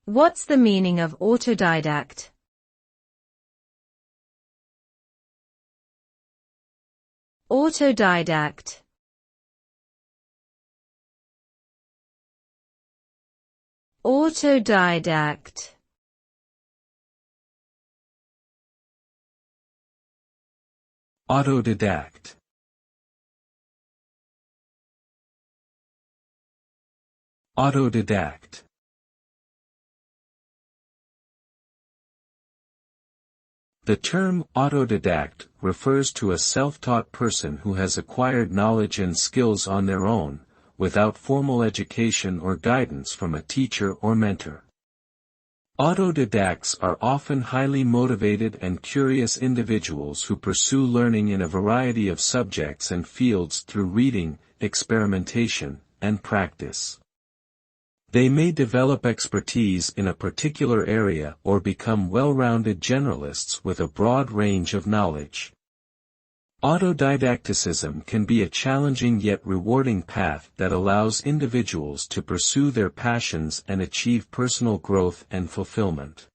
What's the meaning of autodidact? Autodidact. Autodidact. Autodidact. Autodidact. The term autodidact refers to a self-taught person who has acquired knowledge and skills on their own, without formal education or guidance from a teacher or mentor. Autodidacts are often highly motivated and curious individuals who pursue learning in a variety of subjects and fields through reading, experimentation, and practice. They may develop expertise in a particular area or become well-rounded generalists with a broad range of knowledge. Autodidacticism can be a challenging yet rewarding path that allows individuals to pursue their passions and achieve personal growth and fulfillment.